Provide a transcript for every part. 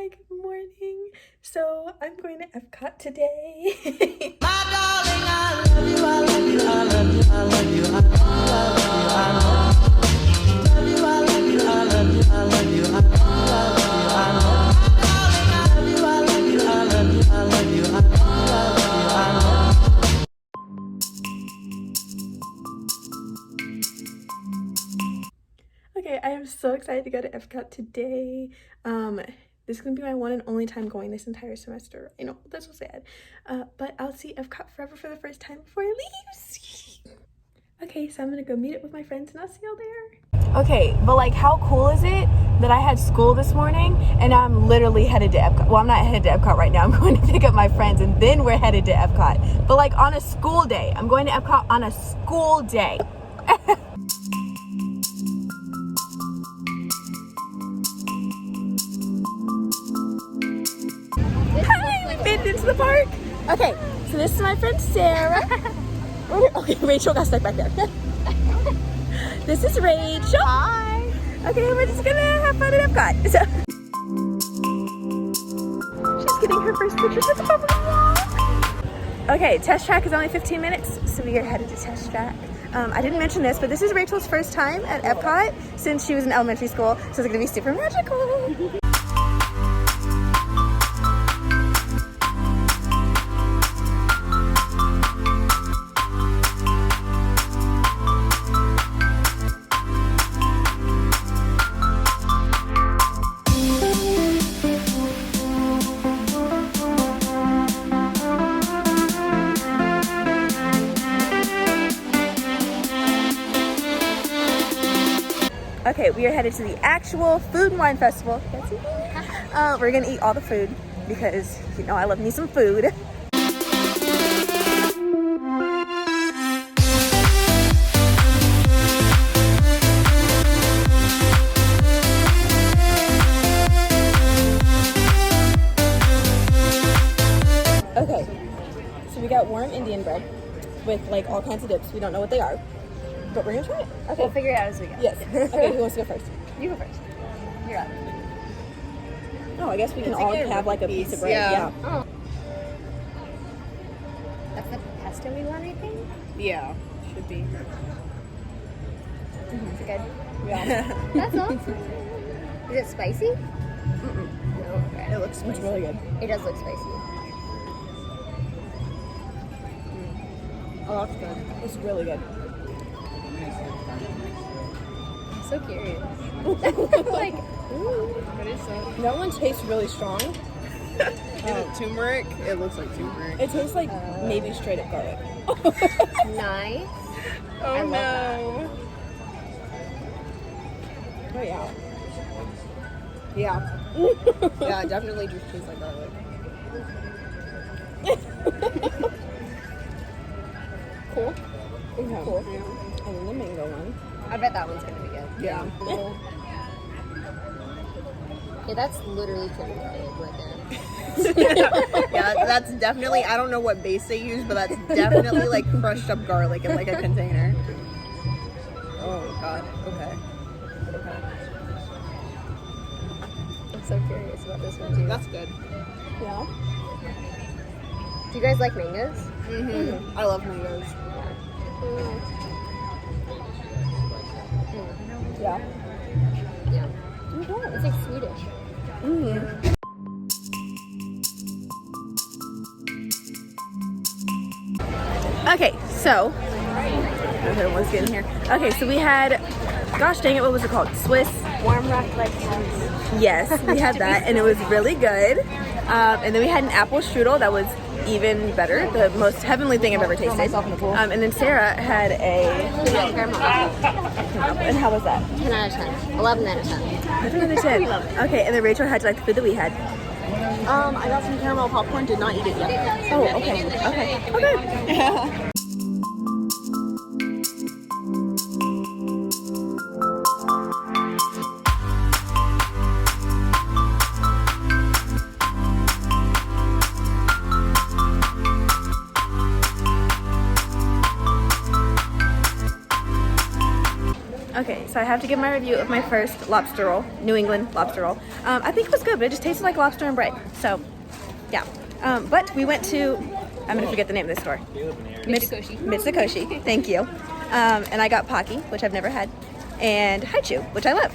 Hi, good morning. So I'm going to Epcot today. My darling, I love you, I love you, I love you, I love you, I love you, I love you, I love you, I love you, I love you, I love you, I love you, I love you, I love you, I love you, I love you, I love you, I love you, I love you. Okay, I am so excited to go to Epcot today. This is gonna be my one and only time going this entire semester. I know, that's so sad. But I'll see Epcot Forever for the first time before I leave. Okay, so I'm gonna go meet up with my friends and I'll see y'all there. Okay, but like how cool is it that I had school this morning and I'm literally headed to Epcot. Well, I'm not headed to Epcot right now. I'm going to pick up my friends and then we're headed to Epcot. But like on a school day. I'm going to Epcot on a school day. Hi, we made it into the park. Okay, so this is my friend Sarah. Okay, Rachel got stuck back there. This is Rachel. Hi. Okay, we're just gonna have fun at Epcot. So she's getting her first pictures with the bubble wall. Okay, test track is only 15 minutes, so we are headed to test track. I didn't mention this, but this is Rachel's first time at Epcot since she was in elementary school, so it's gonna be super magical. Okay, we are headed to the actual Food and Wine Festival. We're gonna eat all the food because, you know, I love me some food. Okay, so we got warm Indian bread with like all kinds of dips. We don't know what they are, but we're gonna try it. Okay. We'll figure it out as we go. Yes. Okay, who wants to go first? You go first. You're up. Oh, I guess we can all have like a piece of bread. Yeah. Oh. That's the pesto-y one, I think? Yeah, should be. Is it good? Yeah. That's awesome. Is it spicy? Mm-mm. No. Okay. It looks really good. It does look spicy. Oh, that's good. It's really good. I'm so curious. Like, What is that? That one tastes really strong. Is it turmeric? It looks like turmeric. It tastes like maybe straight up garlic. nice. Oh I love no. Oh yeah. Yeah. Yeah, it definitely just tastes like garlic. Cool. Okay. Cool. Yeah. And then the mango one. I bet that one's gonna be good. Yeah. Yeah, that's literally turmeric right there. Yeah, that's definitely, I don't know what base they use, but that's definitely like crushed up garlic in like a container. Oh god, okay. I'm so curious about this one too. That's good. Yeah. Do you guys like mangoes? Mm-hmm. I love mangoes. Yeah. Yeah. Okay. It's like Swedish. Mm-hmm. Okay, so everyone's getting here. Okay, so we had, gosh dang it, what was it called? Swiss Warm rock like house. Yes, we had that, and it was really good. And then we had an apple strudel that was even better, the most heavenly thing I've ever tasted. And then Sarah had a Caramel. and how was that? 10 out of 10. 11 out of 10. 10 out of 10. Okay, and then Rachel had like the food that we had. I got some caramel popcorn, did not eat it yet. Oh, okay, okay, okay. Okay, so so I have to give my review of my first lobster roll, New England lobster roll. I think it was good, but it just tasted like lobster and bread. So, yeah. But we went to, I'm gonna forget the name of this store. Mitsukoshi. Thank you. And I got Pocky, which I've never had, and Haichu, which I love.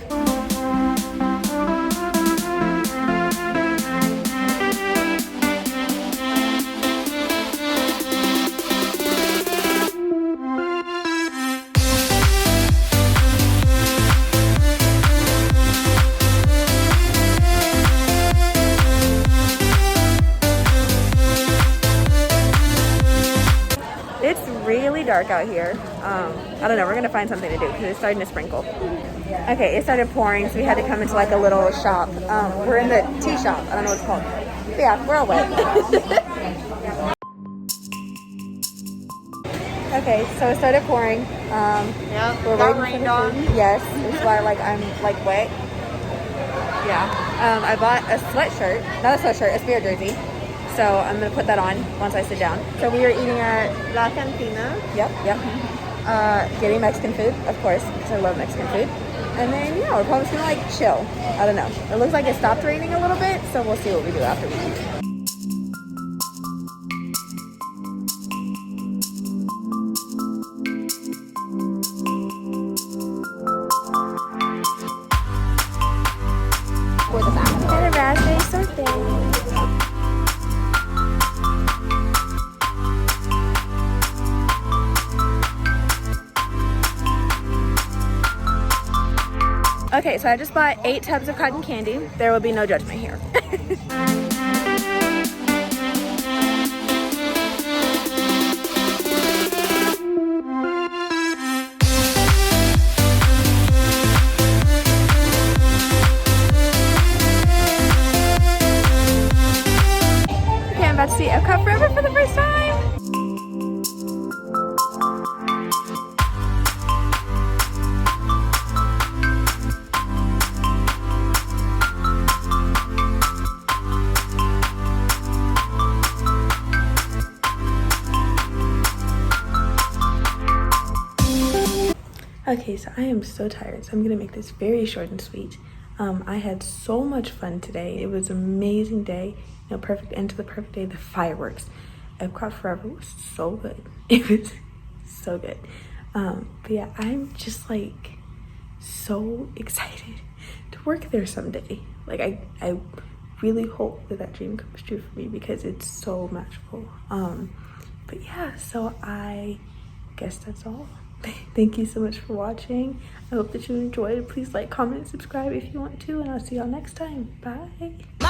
It's really dark out here. I don't know, we're gonna find something to do because it's starting to sprinkle. Okay, it started pouring, so we had to come into like a little shop. We're in the tea shop. I don't know what it's called. But yeah, we're all wet. Okay, so it started pouring. Yeah, We're got waiting rained for the on. food. Yes, that's why like I'm like wet. Yeah. I bought a sweatshirt, not a sweatshirt, a spirit jersey. So I'm gonna put that on once I sit down. So we are eating at La Cantina. Yep. Getting Mexican food, of course, because I love Mexican food. And then, yeah, we're probably just gonna like chill. I don't know. It looks like it stopped raining a little bit, so we'll see what we do after we eat. For the back. And a raspberry sorbet. Okay, so I just bought 8 tubs of cotton candy. There will be no judgment here. Okay, I'm about to see Epcot Forever for the first time. Okay, so I am so tired, so I'm gonna make this very short and sweet. I had so much fun today. It was an amazing day. You know, perfect end to the perfect day. The fireworks. Epcot Forever was so good. It was so good. But yeah, I'm just like so excited to work there someday. Like I really hope that that dream comes true for me because it's so magical. But yeah, so I guess that's all. Thank you so much for watching. I hope that you enjoyed. Please like, comment, and subscribe if you want to, and I'll see y'all next time. Bye.